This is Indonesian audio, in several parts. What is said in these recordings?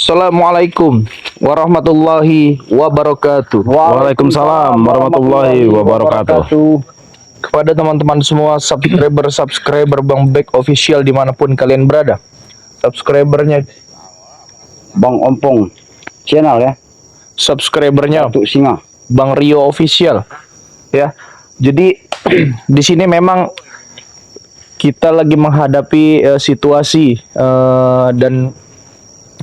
Assalamualaikum warahmatullahi wabarakatuh. Waalaikumsalam warahmatullahi wabarakatuh. Kepada teman-teman semua subscriber Bang Bek Official dimanapun kalian berada, subscribernya Bang Ompong channel ya, subscribernya Datuk Singa. Bang Rio Official ya. Jadi di sini memang kita lagi menghadapi situasi dan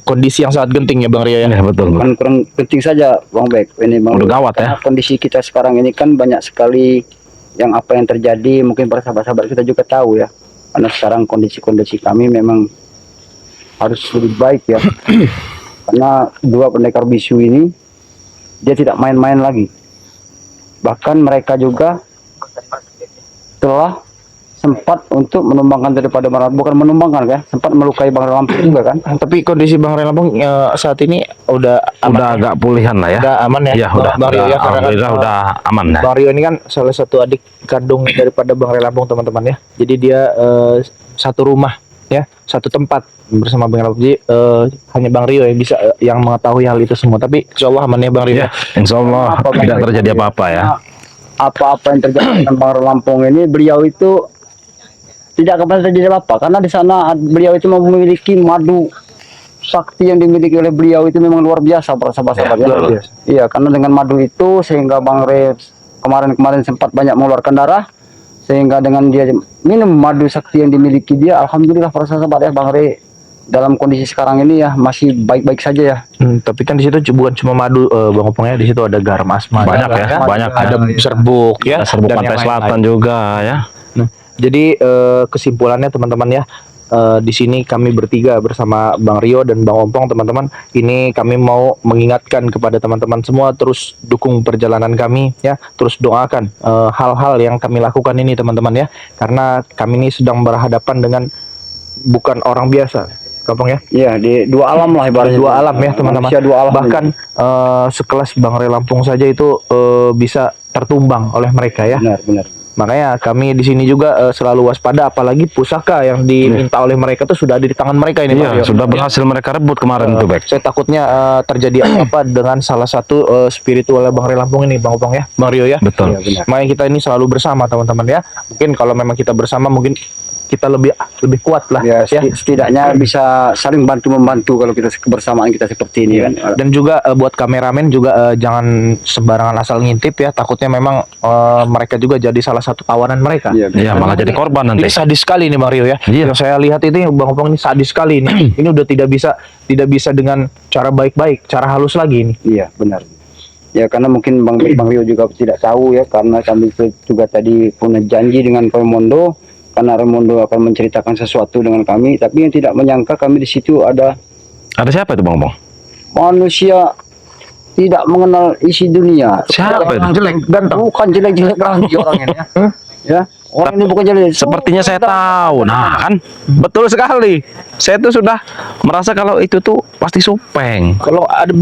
kondisi yang sangat genting ya Bang Rio ya. Ya betul. Bukan kurang penting saja Bang Bek. Ini Bang, udah gawat ya. Kondisi kita sekarang ini kan banyak sekali yang apa yang terjadi, mungkin para sahabat-sahabat kita juga tahu ya. Karena sekarang kondisi kami memang harus lebih baik ya. Karena dua pendekar bisu ini dia tidak main-main lagi. Bahkan mereka juga telah sempat untuk menumbangkan daripada Bang, bukan menumbangkan ya, sempat melukai Bang Lampung juga kan. Tapi kondisi Bang Lampung saat ini udah agak pulihan lah ya. Udah aman ya. Iya, udah. Bang Rio ya, Alhamdulillah udah aman ya. Bang Rio ini kan salah satu adik kandung daripada Bang Lampung teman-teman ya. Jadi dia satu rumah ya, satu tempat bersama Bang Lampung. Jadi hanya Bang Rio yang bisa yang mengetahui hal itu semua. Tapi insya Allah aman ya Bang Rio. Ya, insya Allah tidak terjadi apa-apa ya. Apa-apa yang terjadi dengan Bang Lampung ini, beliau itu tidak akan terjadi apa-apa, karena di sana beliau itu memiliki madu sakti yang dimiliki oleh beliau itu memang luar biasa para sahabat-sahabat ya. Iya, karena dengan madu itu sehingga Bang Re kemarin sempat banyak mengeluarkan darah, sehingga dengan dia minum madu sakti yang dimiliki dia, alhamdulillah para sahabat ya, Bang Re dalam kondisi sekarang ini ya masih baik-baik saja ya. Tapi kan di situ bukan cuma madu Bang Opongnya, di situ ada garam asma. Banyak ya, banyak ada serbuk ya, serbuk Pantai Selatan juga ya. Jadi kesimpulannya teman-teman ya, di sini kami bertiga bersama Bang Rio dan Bang Ompong teman-teman, ini kami mau mengingatkan kepada teman-teman semua terus dukung perjalanan kami ya, terus doakan hal-hal yang kami lakukan ini teman-teman ya, karena kami ini sedang berhadapan dengan bukan orang biasa. Kampung ya? Iya, di dua alam lah ibaratnya. Dua alam ya teman-teman. Dua alam. Bahkan sekelas Bang Rio Lampung saja itu bisa tertumbang oleh mereka ya. Benar. Makanya kami di sini juga selalu waspada, apalagi pusaka yang diminta oleh mereka tuh sudah ada di tangan mereka ini. Iya, sudah berhasil mereka rebut kemarin tuh Bek. Saya takutnya terjadi apa dengan salah satu spiritual Bang Rio Lampung ini, Bang Opong ya, Bang Rio ya. Betul. Ya, makanya kita ini selalu bersama teman-teman ya. Mungkin kalau memang kita bersama mungkin kita lebih kuat lah ya, setidaknya bisa saling bantu-membantu kalau kita kebersamaan kita seperti ini kan. Dan juga buat kameramen juga jangan sembarangan asal ngintip ya, takutnya memang mereka juga jadi salah satu tawanan mereka. Iya, malah jadi korban nanti. Ini sadis sekali nih Bang Rio ya. Yang saya lihat ini Bang Opong ini sadis sekali ini. Ini udah tidak bisa dengan cara baik-baik, cara halus lagi ini. Iya, benar. Ya karena mungkin Bang Rio juga tidak tahu ya, karena kami juga tadi punya janji dengan Raimondo, karena Raimondo akan menceritakan sesuatu dengan kami, tapi yang tidak menyangka kami di situ ada siapa itu Bang Bang? Manusia tidak mengenal isi dunia. Siapa itu? Jelek, ganteng. Bukan jelek-jelek lagi orangnya ya. Ya, orang ini bukan jelek. Sepertinya saya tahu. Nah, kan betul sekali. Saya tuh sudah merasa kalau itu tuh pasti Supeng. Kalau ada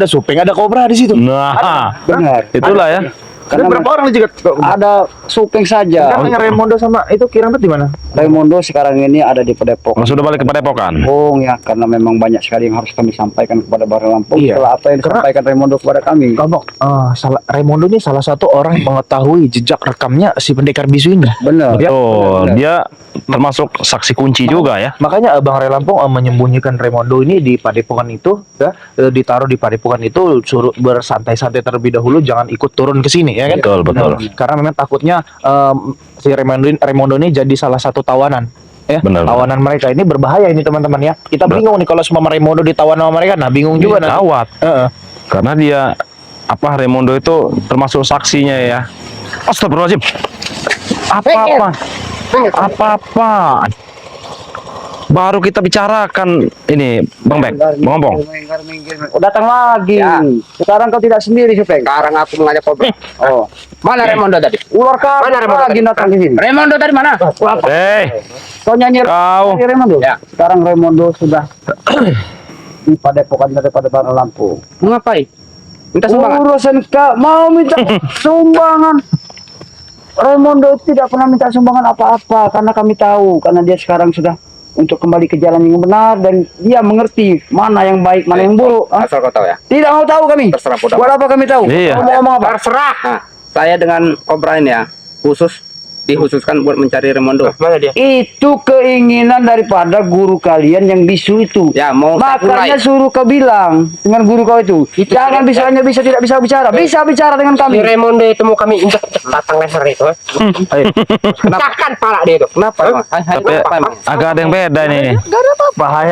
Supeng, ada Kobra di situ. Nah, benar. Itulah ya. Karena berapa orang juga ada Supeng saja. Kan Raimondo sama itu Kirang tuh di mana? Raimondo sekarang ini ada di Padepokan. Sudah balik ke Padepokan. Ya, karena memang banyak sekali yang harus kami sampaikan kepada Bang Lampung. Iya. Setelah apa yang disampaikan Raimondo kepada kami. Raimondo ini salah satu orang yang mengetahui jejak rekamnya si pendekar bisu ini. Benar. Betul. Dia termasuk saksi kunci juga ya. Makanya Bang Rio Lampung menyembunyikan Raimondo ini di Padepokan itu ya, ditaruh di Padepokan itu, suruh bersantai-santai terlebih dahulu, jangan ikut turun ke sini ya kan. Betul. Karena memang takutnya si Raimondo ini jadi salah satu tawanan ya. Benar. Tawanan mereka ini berbahaya ini teman-teman ya. Kita bingung nih kalau semua Raimondo ditawan sama mereka, nah bingung juga nanti. Gawat. Karena dia Raimondo itu termasuk saksinya ya. Astagfirullahaladzim. Apa-apa. Baru kita bicarakan ini Bang Bek, Bang Ompong. Datang lagi. Ya. Sekarang kau tidak sendiri, Supeng. Sekarang aku mengajak Kobra. Oh, Mana Raimondo tadi? ular kau Mana Raimondo lagi datang di sini. Raimondo tadi mana? Kau nyanyi Kau. Raimondo? Ya. Sekarang Raimondo sudah di Padepokan daripada Bang Lampung. Mau ngapain? Minta sumbangan. Urusan kau mau minta sumbangan. Raimondo tidak pernah minta sumbangan apa-apa, karena kami tahu, karena dia sekarang sudah untuk kembali ke jalan yang benar dan dia mengerti mana yang baik, mana yang buruk. Asal kau tahu ya. Tidak mau tahu kami. Terserah bodoh. Buat apa kami tahu? Iya. Kau mau ngomong apa? Terserah. Nah, saya dengan Cobra ini ya, dikhususkan buat mencari Raimondo. Mana dia? Itu keinginan daripada guru kalian yang bisu itu. Ya, mau saya Makanya mulai. suruh kau bilang dengan guru kau itu. Jangan bisanya bisa tidak bisa bicara. Bisa bicara dengan Si kami. Raimondo itu mau kami injak batang leher itu. Pecahkan pala dia itu. Kenapa emang? Hai, Tapi kenapa emang? agak ada yang beda nih. Gak ada apa-apa. Hai.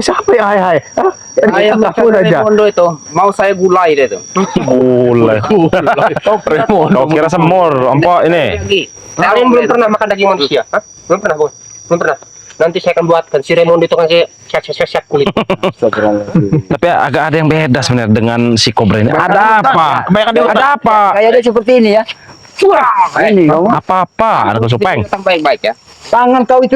Siapa yang hai? Hah? Saya Takut mencari aja. Raimondo itu. Mau saya gulai dia itu. Mulai. Kau kira semur, empok ini. Lagi. Kalian belum pernah makan daging manusia? Hah? Belum pernah, Bun? Belum pernah. Nanti saya akan buatkan si Raimondo itu kan saya siap kulit. Tapi agak ada yang beda sebenarnya dengan si Cobra ini. Ada apa? Kebanyakan dia Ada apa? Kayak dia seperti ini ya. Ini kau. Apa-apa? Ada kesupeng. Datang baik-baik ya. Tangan kau itu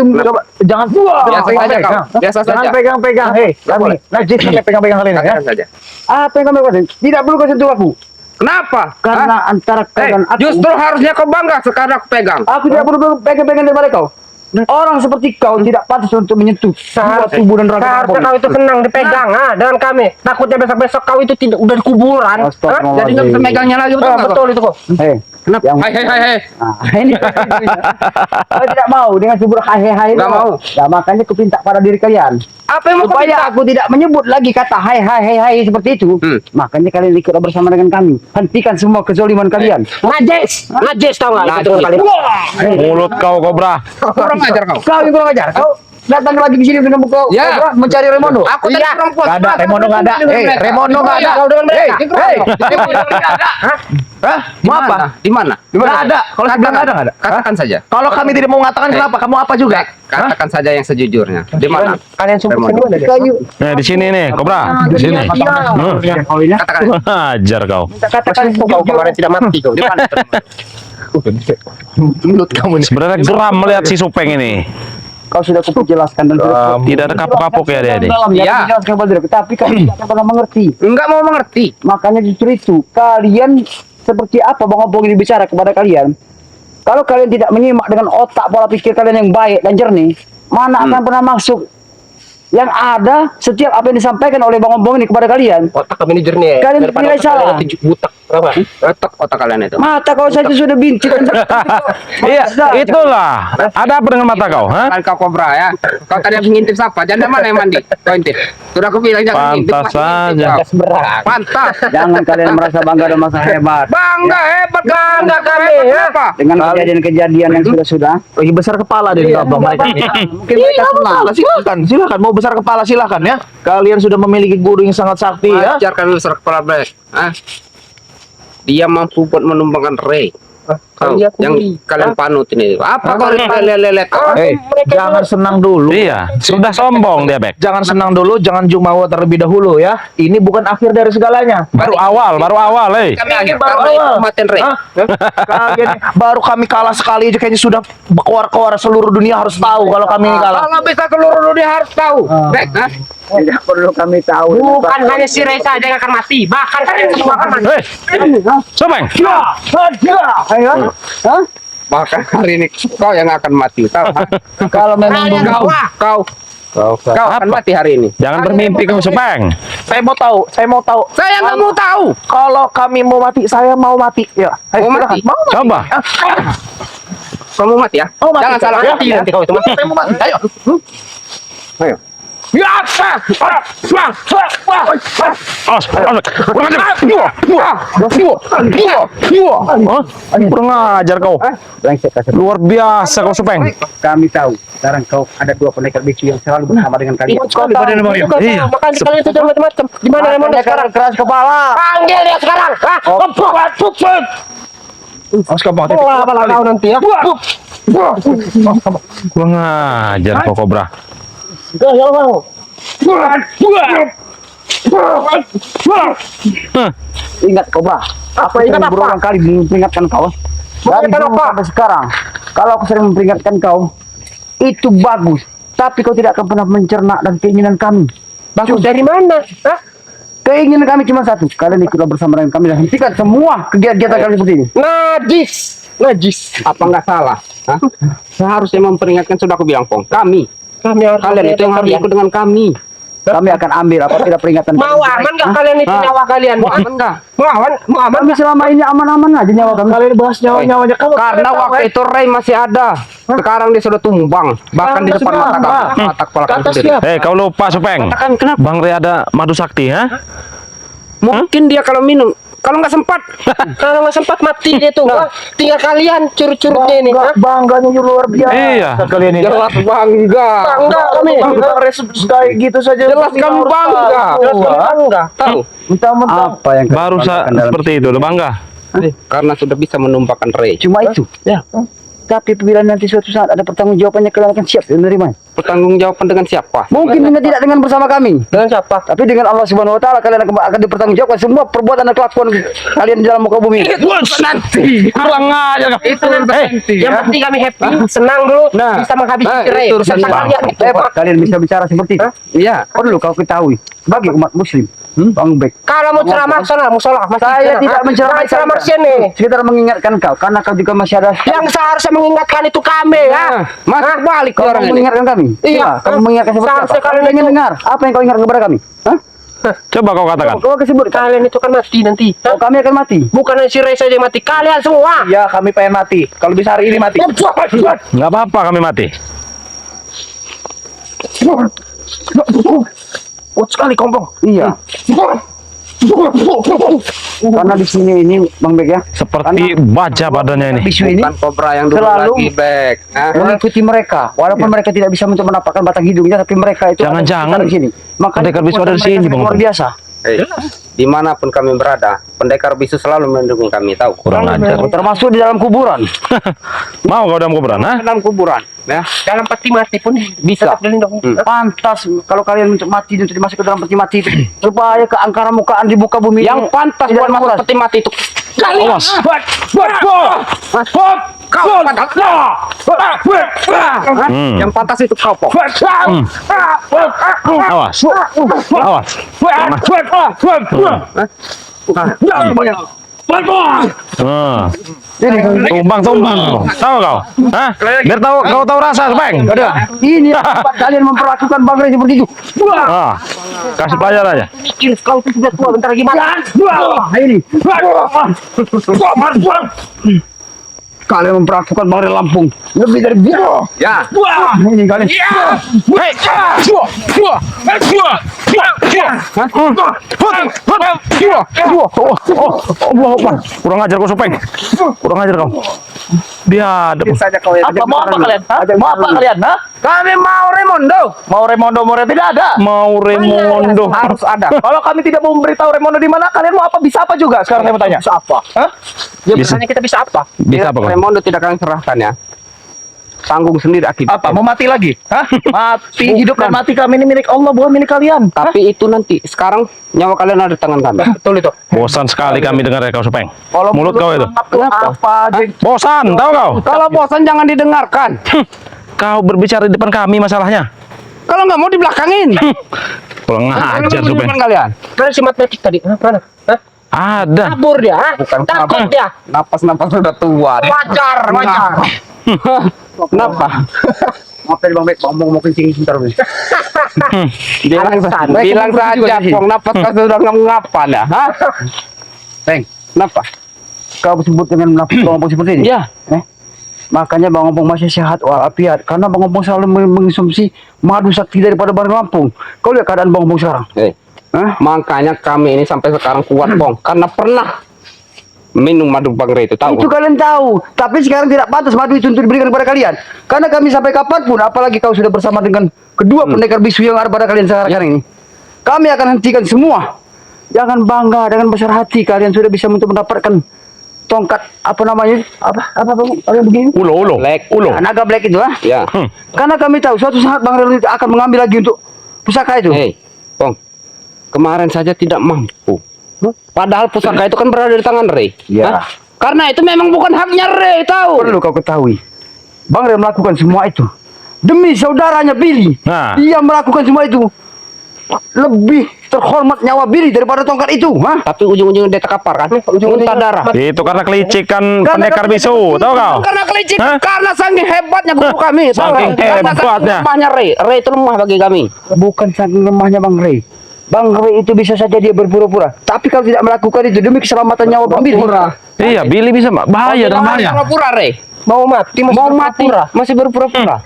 jangan Biasa saja kau. Biasa Jangan saja. pegang-pegang. Kami najis sampai pegang-pegang kali ini ya. Katakan saja. apa yang kau lakukan? Tidak perlu kau sentuh aku. Kenapa? Karena antara kau dan aku. Justru harusnya kau bangga sekarang aku pegang. Aku tidak perlu pegang-pegang daripada kau. Orang seperti kau tidak pantas untuk menyentuh sebuah tubuh dan raga Seharusnya kau itu senang dipegang dengan kami. Takutnya besok-besok kau itu tidak udah di kuburan. Astagfirullahaladzim. Jadi nggak bisa megangnya lagi, betul nggak? Betul itu kok. Hei, Kenapa? Yang- Hai. nah, ini kau tidak mau dengan subur hai. Nggak mau. Nah, makanya aku minta pada diri kalian. Apa yang mau kau Supaya minta? aku tidak menyebut lagi kata hai seperti itu. Makanya kalian ikutlah bersama dengan kami. Hentikan semua kezoliman kalian. Najis tau nggak? Itu kali. Mulut kau Cobra. Kurang ajar kau. Kau yang kurang ajar. Kau datang lagi di sini dengan buku Ya. mencari Raimondo. Aku tadi perempuan. Gak ada, Raimondo gak ada. Raimondo gak ada. Kau dengan mereka. Hah? Mau apa? Di mana? Gak ada. Kalau saya bilang gak ada, gak ada. Katakan saja. Kalau kami tidak mau mengatakan kenapa? Kamu apa juga? Katakan saja yang sejujurnya. Di mana? Kalian Raimondo. Kayu. Nah, di sini nih, Cobra. Di sini. Katakan. Ajar kau. Katakan Kau kemarin tidak mati kau. Di mana? Mulut kamu nih. Sebenarnya geram melihat si Supeng ini. Kau sudah aku jelaskan dan Tidak ada kapok-kapok ya dia. Iya. Jelaskan kepada diri. Tapi kau tidak akan pernah mengerti. Enggak mau mengerti. Makanya justru itu kalian seperti apa Bang Obong ini bicara kepada kalian. Kalau kalian tidak menyimak dengan otak pola pikir kalian yang baik dan jernih, mana akan pernah masuk. Yang ada setiap apa yang disampaikan oleh Bang Obong ini kepada kalian. Otak kami ini jernih. Kalian Daripada nilai otak salah. kalian itu butek. Berapa? Otak kalian itu. Mata kau saja sudah bintik. Iya, itulah. Ada apa dengan mata kau? Hah? Kan kau Cobra ya. Kau tadi habis ngintip siapa? Jangan mana yang mandi? Kau intip. Sudah aku bilang jangan ngintip. Pantas masih ngintip saja. kau. Pantas. Jangan kalian merasa bangga dan merasa hebat Bangga hebat bangga kami. Apa? dengan kejadian-kejadian yang sudah-sudah. Lagi besar kepala deh abang mereka ini. Mungkin mereka senang. Silakan. Mau besar kepala silakan ya. Kalian sudah memiliki guru yang sangat sakti ya. Ajarkan besar kepala Black. Dia mampu buat menumbangkan Ray. Kau yang kalian panut ini. Apa kau lele kau? Jangan senang dulu. Iya, sudah sombong dia, Bek. Jangan senang dulu, jangan jumawa terlebih dahulu ya. Ini bukan akhir dari segalanya. Baru awal, Kami Ini akhir baru karena awal. kematian Ray. Hah? Kalian baru kami kalah sekali aja kayaknya sudah keluar seluruh dunia harus tahu kalau kami ini kalah. Kalau bisa seluruh dunia harus tahu. Baik, Tidak perlu kami tahu. bukan hanya si Ray saja yang akan mati, bahkan kalian semua akan mati. Supeng. Ayo. Hah? Bahkan hari ini kau yang akan mati. Tahu? Kalau memang Kau akan mati hari ini. Jangan bermimpi kau, Supeng. Saya mau tahu. Saya nggak mau tahu. Kalau kami mau mati, saya mau mati. Ya, ayo, Mau silakan. mati? Mau mati. Coba. Kamu mati ya? Mau mati. Jangan salah Ya, mati ya. nanti kau itu mati. Saya mau mati. Ayo. Ayo. Ya, Kurang ajar kau. Luar biasa kau, Supeng. kami tahu. Sekarang kau ada dua pendekar bisu yang selalu bersama dengan kalian. Iya. Makanya kalian itu jangan macam-macam. Di mana Raimondo sekarang? Keras kepala. Panggil dia sekarang. Apa kau nanti ya? Kurang ajar kau, Cobra. Ingat Cobra. Apa Ingat yang apa? berulang kali memperingatkan kau? Dari Mengingatkan dulu apa? sampai sekarang. Kalau aku sering memperingatkan kau, itu bagus. Tapi kau tidak akan pernah mencerna dan keinginan kami. Bagus dari mana? Hah? Keinginan kami cuma satu. Kalian ikutlah bersama dengan kami dan hentikan semua kegiatan kalian seperti ini. Najis. Apa nggak salah? Hah? Seharusnya memperingatkan, sudah aku bilang, Pong. Kami Kalian itu yang harus ikut dengan kami. Kami akan ambil apabila peringatan. Mau aman nggak kalian itu nyawa kalian? Mau aman nggak? Mau aman Kami selama ini aman-aman aja nyawa kami. kalian bahas nyawa-nyawanya kamu. Karena waktu itu Ray masih ada. Sekarang dia sudah tumbang. Bahkan di depan mata kami. Mata kepala kami Kata sendiri. siapa? Kau lupa Supeng. Katakan kenapa? Bang Ray ada madu sakti, ha? Mungkin dia kalau minum. Kalau nggak sempat. Kalau nggak sempat mati dia tuh. Wah, tinggal kalian curut-curutnya ini. Hah? Bangganya luar biasa. Iya. Kalian ini. Jelas bangga. Bangga kami. Kayak gitu saja. Jelas kamu bangga. Bangga. Tahu? Apa yang kalian Baru banggakan dalam- seperti itu, lo bangga. Karena sudah bisa menumpahkan Ray. Cuma itu. Ya. Tapi bila nanti suatu saat ada pertanggungjawabannya, kalian akan siap menerima. Pertanggungjawaban dengan siapa? Mungkin tidak dengan bersama kami, Dengan siapa? tapi dengan Allah Subhanahu Wa Taala kalian akan dipertanggungjawabkan semua perbuatan dan kelakuan kalian di dalam muka bumi. Nanti. Kurang ajar kau. Itu nanti. Yang penting kami happy, senang dulu, bisa menghabisi cerai. itu urusan Serta bang. kalian itu. Kalian bisa bicara seperti itu. Iya. Perlu kau ketahui bagi umat Muslim, Bang Bek. Kalau mau ceramah sana, musola. Saya tidak menceramai ceramah sini. sekedar mengingatkan kau, karena kau juga masih ada. Yang seharusnya mengingatkan itu kami, ya. Masuk balik Kau orang mau ini. mengingatkan kami? Iya. Kamu mengingatkan seperti apa? Seharusnya kalian Kalian ingin itu- dengar apa yang kau ingat kepada kami? Hah? Coba kau katakan. Kau sebut. Kalian itu kan mati nanti. Oh, kami akan mati. Bukan si Ray saja yang mati, kalian semua. Ya, kami pengen mati. Kalau bisa hari ini mati. Nggak apa-apa kami mati. Kuat sekali kompong. Iya. Karena di sini ini Bang Bek ya, Seperti baja badannya ini. bisu ini Bukan kobra yang dulu Selalu- lagi, Bek. Hah? mengikuti mereka, walaupun mereka tidak bisa untuk menampakkan batang hidungnya, tapi mereka itu ada Jangan-jangan di sini. Makanya pendekar bisu ada di mereka sini, sangat Bang. luar biasa. Dimanapun kami berada, pendekar bisu selalu mendukung kami, tahu? Kurang ajar. Termasuk di dalam kuburan. Mau kau dalam kuburan, ha? Dalam kuburan, ya. Dalam peti mati pun bisa tetap dilindungi. Pantas kalau kalian untuk mati untuk dimasuk ke dalam peti mati itu, supaya keangkara-mukaan di muka bumi Yang ini pantas tidak buat masuk menguras. peti mati itu Awas. Yang pantas itu kau, Pok. Awas. Awas. Ah. Tumbang. Tahu kau? Hah? Biar tahu kau tahu rasa, Supeng. Ini yang membuat kalian memperlakukan Bang Ray seperti itu. Ah. Kasih pelajaran aja. Mikir kau itu sudah tua, bentar lagi mati. Ini kalian memperlakukan Bang Ray Lampung lebih dari biasa. Ya. Ini kalian. Kurang ajar kau, Supeng. Kurang ajar kau. Biadab. Saja kau ya. Apa mau apa kalian? Mau apa kalian? Hah? Kami mau Remondo. Mau Remondo tidak ada. Mau Remondo. Harus ada. Kalau kami tidak mau memberitahu Remondo di mana, kalian mau apa? Bisa apa juga? Sekarang saya mau tanya. Bisa apa? Hah? Ya Bisa. biasanya kita bisa apa? Bisa apa kau? Remondo tidak akan serahkan ya. Tanggung sendiri akibatnya. Apa? Mau mati lagi? Hah? Mati, hidup dan mati kami ini milik Allah, bukan milik kalian. Hah? Tapi itu nanti. Sekarang nyawa kalian ada di tangan kami. Betul itu. Bosan sekali kami dengar kau, Supeng. Kalau Mulut kau itu. Apa aja? Bosan, tahu kau? Kalau bosan jangan didengarkan. Kau berbicara di depan kami masalahnya. Kalau nggak mau dibelakangin. Kurang ajar, Di Supeng. depan kalian. Mana si matematik tadi? Hah, mana? Hah? Ada. Kabur dia, hah? Bukan Takut kabur. dia. Napas sudah tua. Wajar. Kenapa? Maaf tadi Bang Bek, mau kencing sebentar. Bilang saja, Pong. Napas kau sudah ngapan ya? Hah? Peng, Kenapa? kau sebut dengan Bang Opong seperti ini? Ya. Makanya Bang Opong masih sehat walafiat, karena Bang Opong selalu mengonsumsi madu sakti daripada Bang Lampung. Kau lihat keadaan Bang Opong sekarang. Hah? Makanya kami ini sampai sekarang kuat, Pong. Karena pernah minum madu Bang Ray itu, tahu? Itu kalian tahu, tapi sekarang tidak pantas madu itu untuk diberikan kepada kalian. Karena kami sampai kapanpun, apalagi kau sudah bersama dengan kedua pendekar bisu yang ada pada kalian sekarang ini, kami akan hentikan semua. Jangan bangga dengan besar hati kalian sudah bisa untuk mendapatkan tongkat apa namanya? Apa Bang? Kalian begini? Ulo. Black. Naga black itu, ah? Ya. Karena kami tahu suatu saat Bang Ray akan mengambil lagi untuk pusaka itu. Hei, Pong. Kemarin saja tidak mampu. Padahal pusaka itu kan berada di tangan Ray. Ya. Hah? Karena itu memang bukan haknya Ray, tahu? Perlu kau ketahui, Bang Ray melakukan semua itu demi saudaranya Billy. Nah. Dia melakukan semua itu lebih terhormat nyawa Billy daripada tongkat itu, hah? Tapi ujung-ujungnya dia terkapar kan? Muntah darah. Itu karena kelicikan pendekar bisu, tahu kau? Karena kelicik, Hah? karena saking hebatnya guru kami. tahu Saking nggak? Karena saking hebatnya. lemahnya Ray itu lemah bagi kami. Bukan saking lemahnya Bang Ray. Bang Ray itu bisa saja dia berpura-pura. Tapi kalau tidak melakukan itu demi keselamatan nyawa Bang Billy. Iya, Billy bisa bahaya dan bahaya. Pura-pura Ray. Mau mati masih Mau mati berpura-pura. masih berpura-pura.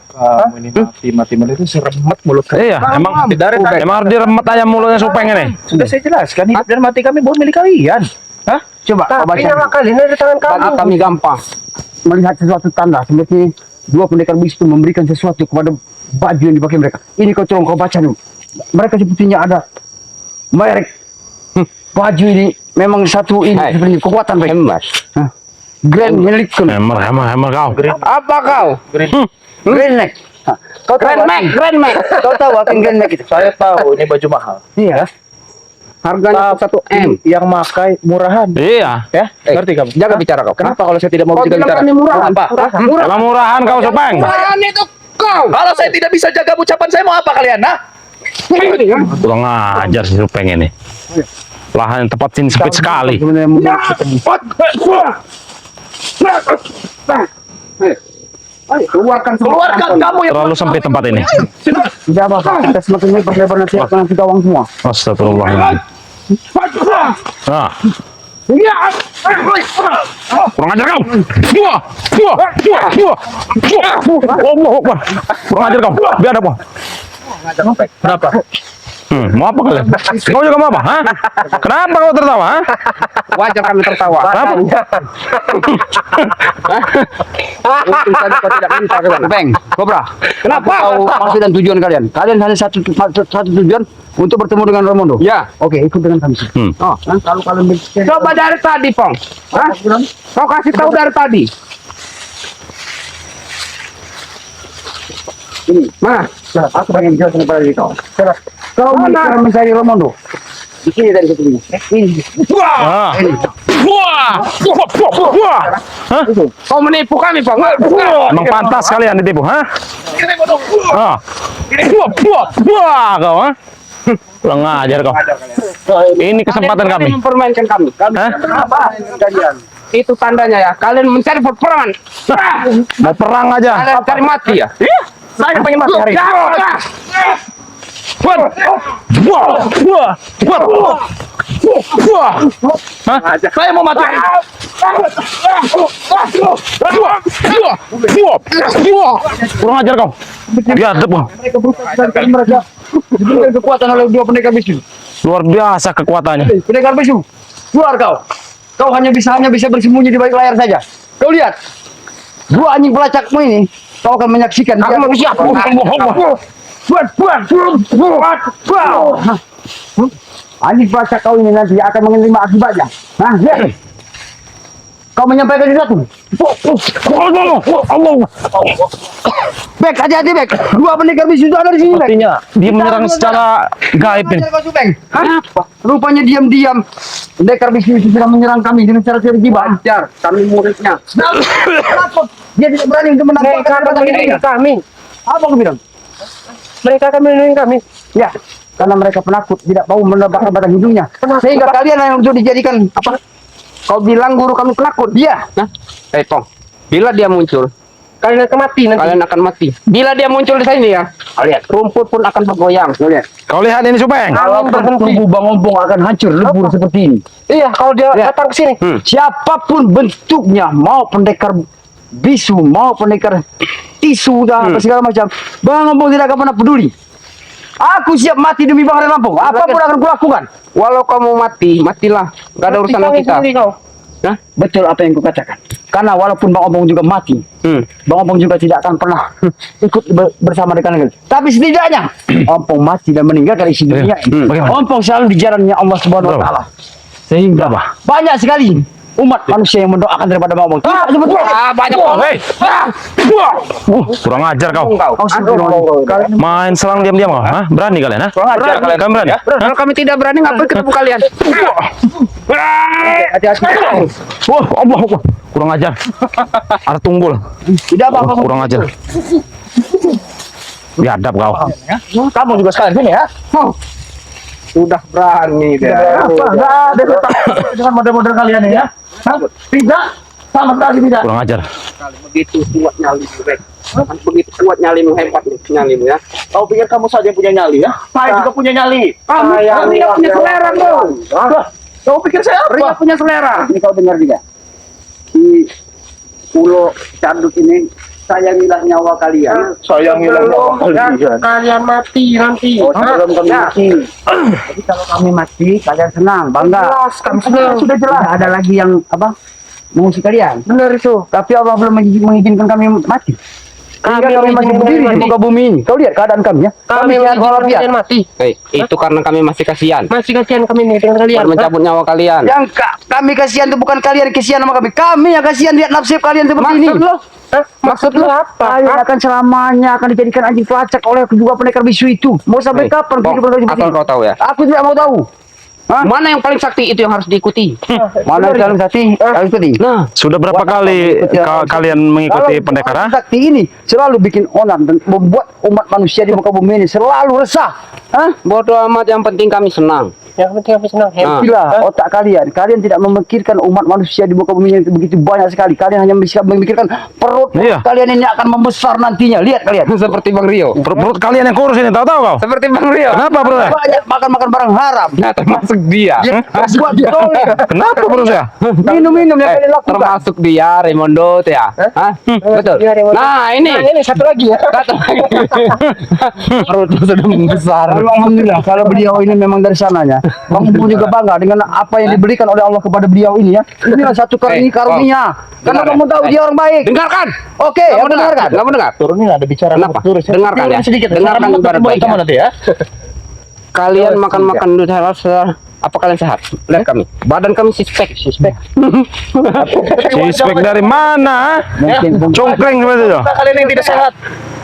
Ini mati itu seremet mulut. Iya, emang harus diremet aja mulutnya Supeng ini. Sudah saya jelaskan, hidup dan mati kami bukan milik kalian. Hah? Coba kau Tapi baca. nyawa kalian ada di tangan Bagi kamu. kami gampang. Melihat sesuatu tanda seperti dua pendekar bisu itu memberikan sesuatu kepada baju yang dipakai mereka. Ini kau tolong kau baca dulu. Mereka sepertinya ada merek baju ini memang satu ini Hai. seperti kekuatan baik. Hemat. Grand Melikun. Hammer kau. Apa kau? Grand Neck. Kau tahu Grand Mac, Grand Mac. Kau tahu akan Grand Neck itu? Saya tahu ini baju mahal. Iya. Harganya 1 M. Yang makai murahan. Iya. Ya, ngerti kamu? Jaga bicara kau. Kenapa kalau saya tidak mau Kau berjaga bilang bicara? kami murahan. Apa? Hah? Emang murahan kau Supeng. Murahan itu kau. Kalau saya tidak bisa jaga ucapan saya mau apa kalian? Nah, Kurang ajar si Supeng ini. Lahan yang tepat sini sempit sekali. Sebenarnya keluarkan kamu yang Terlalu sempit tempat ini. tidak apa-apa. Kita semakin lebar lebar nanti akan nanti gawang semua. Astagfirullahaladzim. Nah, kurang ajar kau. Buah. Allah Akbar. Kurang ajar kau. Biar apa? berapa? Mau apa kalian? Kau juga mau apa? Hah? Kenapa kau tertawa? Hah? Wajar kami tertawa. Kenapa? Untung tadi kau tidak minta ke sana. Bang, Kobra. Kenapa? Tahu maksud dan tujuan kalian? Kalian hanya satu tujuan untuk bertemu dengan Ramondo. Ya. Oke, ikut dengan kami. Oh, kan kalau kalian berpikir Coba dari tadi, Pong. Hah? Kau kasih tahu dari tadi. ini, Mana? aku pengen jelasin kepada diri kau. Kau mencari Ramondo. Di sini dari situ ini. Ini. Ah. Buah. Hah? Kau menipu kami, Pong. Emang pantas kalian ditipu, hah? Ah. Buah kau, hah? Kurang ajar kau. Ini kesempatan kami. Kalian mempermainkan kami. Hah? Itu tandanya ya. Kalian mencari peperangan. Mau perang aja. Kalian cari mati ya. Saya pengen mati hari ini. Buah. Hah? Saya mau mati. Kurang ajar kau. Biar depan. Mereka diberikan kekuatan oleh dua pendekar bisu. Luar biasa kekuatannya. Pendekar bisu, keluar kau. Kau hanya bisa bersembunyi di balik layar saja. Kau lihat, dua anjing pelacakmu ini, kau akan menyaksikan. Aku manusia. Anjing pelacak kau ini nanti akan menerima akibatnya. Nah, lihat. Kau menyampaikan sesuatu. Bek, hati-hati Bek. Dua pendekar bisu itu ada di sini Bek. Sepertinya dia menyerang secara gaib ini. Kau Bek. Hah? Rupanya diam-diam pendekar bisu itu sedang menyerang kami dengan cara tiba-tiba. Wajar. Kami muridnya. Kenapa? Dia tidak berani untuk menampakkan Mereka akan kata melindungi kami. Apa kau bilang? Mereka akan melindungi kami. Ya, karena mereka penakut, tidak mau menebakkan batang hidungnya. Sehingga kalian yang untuk dijadikan apa? Kau bilang guru kami penakut. Dia. Nah, Pong. Bila dia muncul, Kalian akan mati nanti. kalian akan mati. Bila dia muncul di sini ya, lihat rumput pun akan bergoyang. Lihat. Kau lihat ini Supeng. Kalau tubuh Bang Ompong akan hancur lebur seperti ini. Iya, kalau dia datang ke sini. Siapapun bentuknya, mau pendekar bisu, mau pendekar tisu dan apa segala macam, Bang Ompong tidak akan pernah peduli. Aku siap mati demi Bang Ray Lampung. Apapun akan kulakukan. Walau kamu mati, matilah. Gak ada urusan sama Kami kita. sendiri kau. Hah? Betul apa yang kukatakan. Karena walaupun Bang Ompong juga mati, Bang Ompong juga tidak akan pernah ikut bersama dengan kalian. Tapi setidaknya Ompong mati dan meninggalkan isi dunia ini. Bagaimana? Ompong selalu di jalannya Allah Subhanahu Wa Taala. Sehingga banyak sekali umat manusia yang mendoakan daripada Bang Ompong. Tidak seperti Banyak Pong. Hei. Kurang ajar kau. Main serang diam-diam kau. Hah? Berani kalian, hah? Kalian berani? Kalau kami tidak berani, ngapain ketemu kalian? hati-hati. Allah. Kurang ajar. Ada tunggul. Tidak apa-apa. Kurang ajar. Biadab kau. Kamu juga sekalian sini ya. Sudah berani dia. Enggak ada dengan model-model kalian ya. Tidak, sama sekali tidak. Kurang ajar. Begitu kuat nyali Rek. Begitu kuat nyalimu, hebat nih nyalimu ya. Kau pikir kamu saja yang punya nyali ya? Saya juga punya nyali. Kamu yang punya selera dong. Kau pikir saya Ria apa? punya selera. Ini kau dengar juga. Di Pulau Canduk ini sayangilah nyawa kalian. Sayangilah nyawa kalian. Kalian mati nanti. Oh, sebelum kami mati. Jadi kalau kami mati, kalian senang, bangga. Jelas, kami senang. Sudah jelas. Tidak ada lagi yang apa mengusik kalian. Benar itu. Tapi Allah belum mengizinkan kami mati. Sehingga kami masih berdiri di muka bumi ini. Kau lihat keadaan kami ya. Kami sehat walafiat. kalian mati. Itu karena kami masih kasihan. Masih kasihan kami nih dengan kalian. Baru mencabut nyawa kalian. Yang kami kasihan itu bukan kalian kasihan sama kami. Kami yang kasihan lihat nasib kalian seperti ini. Maksud lo? Maksud lo apa? Kalian akan selamanya akan dijadikan anjing pelacak oleh kedua pendekar bisu itu. Mau sampai kapan Bong, kehidupan kalian seperti asal ini? kau tahu ya. Aku tidak mau tahu. Hah? Mana yang paling sakti itu yang harus diikuti. Mana yang paling sakti? Kalian ikuti. Nah, Sudah berapa kali kalian mengikuti pendekar? Orang sakti ini selalu bikin onar dan membuat umat manusia di muka bumi ini selalu resah. Hah? bodoh amat, yang penting kami senang. Yang penting kami senang. Nah. Gila otak kalian. Kalian tidak memikirkan umat manusia di muka bumi ini begitu banyak sekali. Kalian hanya bisa memikirkan perut Iya. kalian ini akan membesar nantinya. Lihat kalian. Seperti Bang Rio. Perut kalian yang kurus ini, tahu-tahu kau? Seperti Bang Rio. Kenapa perutnya? Banyak makan barang haram. Nah, termasuk dia. Buat dolim. Kenapa perutnya? Minum-minum yang kalian lakukan. Termasuk dia Raimondo tuh ya. Hah? Betul. Iya, Raimondo. Nah, ini. Nah, ini satu lagi ya. Satu lagi. Perutnya sudah membesar. Alhamdulillah kalau beliau ini memang dari sananya. Kamu pun juga bangga dengan apa yang diberikan oleh Allah kepada beliau ini ya. Inilah satu karunia. Karena Dengar, kamu tahu dia orang baik. Dengarkan. Oke, Kamu aku dengarkan. Kamu dengar? Turun ini ada bicara Kenapa? terus. Dengarkan ya. Sedikit. Dengarkan ibarat baik. Kamu nanti ya. Kalian makan-makan dulu apa kalian sehat? Lihat kami. Badan kami sispek. Sispek dari mana? Mungkin Congkleng seperti itu. Kalian yang tidak sehat.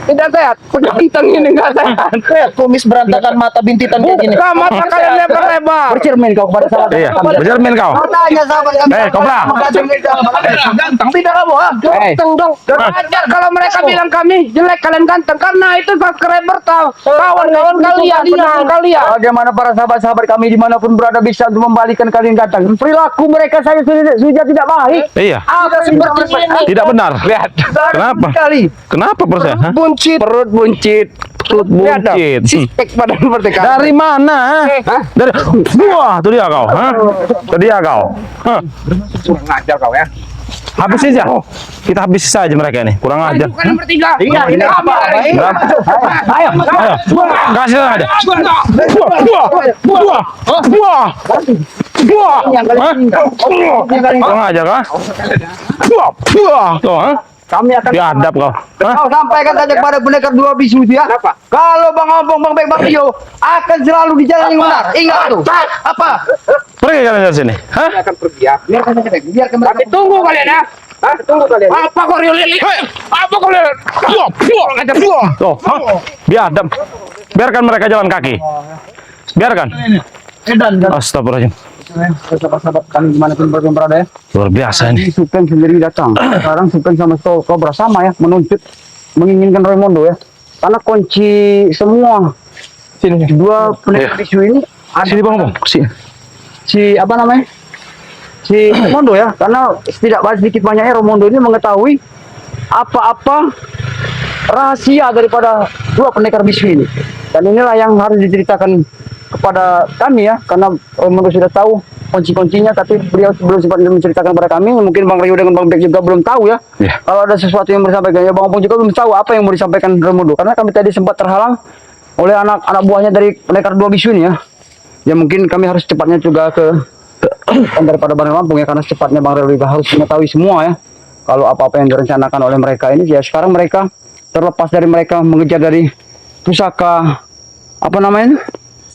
Tidak sehat. Penyakitang ini enggak sehat. Kumis berantakan, mata bintitan kayak gini. Mata kalian lebar-lebar. bercermin kau kepada sahabat. Iya, bercermin kau. Tanya sahabat kami. Kobra. Ganteng tidak kamu ah? Ganteng dong. Wajar kalau mereka bilang kami jelek, kalian ganteng, karena itu subscriber tahu. Kawan-kawan kalian, pendukung kalian. Bagaimana para sahabat-sahabat kami dimanapun berada bisa untuk membalikan kalian datang. Perilaku mereka saja sudah tidak baik. Iya, Apa seperti ini? tidak benar. Lihat. Kenapa? Sekali. Kenapa perutnya? Hah? Perut buncit. Perut buncit. Sispek badan merdeka. Dari mana? Hah? Dari wah, itu dia kau. Hah? Itu dia kau. Hah? Kurang ngajar kau ya. Habis saja. Kita habis saja mereka ini. Kurang ajar. Kalian bertiga. Iya, ini apa? Berapa? Ayo. Kasih aja. Buah. Kurang ajar kah? Buah. Tuh, hah? Kami akan Biadab kau. Hah? kau sampaikan saja kepada pendekar dua bisu itu ya. Apa? Kalau Bang Ompong, Bang Bek, Bang Rio akan selalu di jalan yang benar. Ingat tuh. Apa? Pergi kalian dari sini. Hah? Kalian akan pergi ya. Biarkan saja, Bek. Biarkan mereka. Tapi tunggu kalian ya. Hah? Tunggu kalian. Apa kau Rio Lili? Apa kau Rio? Tuh, hah? Biadab. Biarkan mereka jalan kaki. Biarkan. Edan dan Astagfirullahaladzim. sahabat-sahabat kami dimanapun berada ya. Luar biasa ini. Ini Supen sendiri datang. Sekarang Supen sama Cobra sama ya, menuntut menginginkan Raimondo ya. Karena kunci semua Sini. dua pendekar bisu ini ada Sini bang, bang. Sini. si apa namanya? Si Raimondo ya. Karena sedikit banyaknya Raimondo ini mengetahui apa-apa rahasia daripada dua pendekar bisu ini. Dan inilah yang harus diceritakan kepada kami ya, karena Raimondo sudah tahu kunci-kuncinya, tapi beliau belum sempat menceritakan kepada kami. Mungkin Bang Rio dengan Bang Bek juga belum tahu ya. Iya. Kalau ada sesuatu yang mau disampaikan, ya Bang Opong juga belum tahu apa yang mau disampaikan Raimondo, karena kami tadi sempat terhalang oleh anak-anak buahnya dari pendekar dua bisu ini ya. Ya mungkin kami harus cepatnya juga ke daripada Bang Lampung ya, karena cepatnya Bang Rio juga harus mengetahui semua ya. Kalau apa-apa yang direncanakan oleh mereka ini, ya sekarang mereka terlepas dari mereka mengejar dari pusaka apa namanya?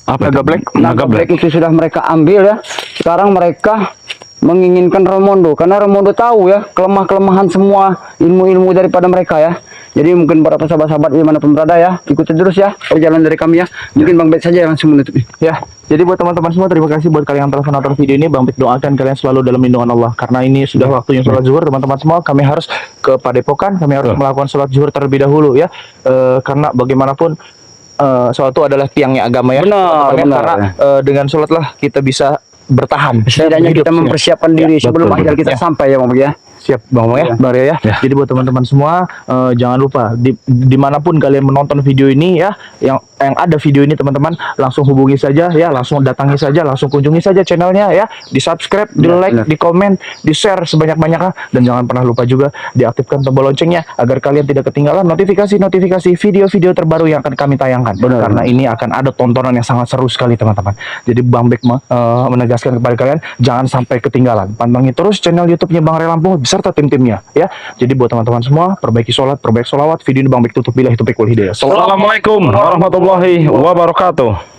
Apa? Naga Black itu sudah mereka ambil ya. Sekarang mereka menginginkan Raimondo, karena Raimondo tahu ya kelemahan semua ilmu-ilmu daripada mereka ya. Jadi mungkin para sahabat-sahabat dimanapun berada ya, ikuti terus ya perjalanan dari kami ya. Mungkin Bang Bet saja yang langsung menutupi. Ya, jadi buat teman-teman semua, terima kasih buat kalian yang telah menonton video ini. Bang Bek doakan kalian selalu dalam lindungan Allah. Karena ini sudah waktunya sholat zuhur, teman-teman semua. Kami harus ke Padepokan, kami harus melakukan sholat zuhur terlebih dahulu ya. Karena bagaimanapun sholat itu adalah tiangnya agama ya. Benar, teman-teman ya. benar. Karena dengan sholatlah kita bisa bertahan. Setidaknya hidup kita ya. mempersiapkan diri Ya, sebelum betul. ajal kita Ya. sampai ya Bang ya. Siap Bang Mo ya, Bang Rio ya. Jadi buat teman-teman semua jangan lupa dimanapun kalian menonton video ini ya, yang ada video ini teman-teman langsung hubungi saja ya, langsung datangi saja, langsung kunjungi saja channelnya ya, di subscribe, di like, benar. di komen, di share sebanyak-banyaknya, dan jangan pernah lupa juga diaktifkan tombol loncengnya agar kalian tidak ketinggalan notifikasi video-video terbaru yang akan kami tayangkan. Benar. Karena ini akan ada tontonan yang sangat seru sekali teman-teman. Jadi Bang Bek menegaskan kepada kalian jangan sampai ketinggalan. Pantengin terus channel YouTube-nya Bang Ray Lampung beserta tim-timnya ya. Jadi buat teman-teman semua, perbaiki sholat, perbaiki sholawat. Video ini Bang Bek tutup, billahi taufiq wal hidayah. Assalamualaikum warahmatullahi wabarakatuh.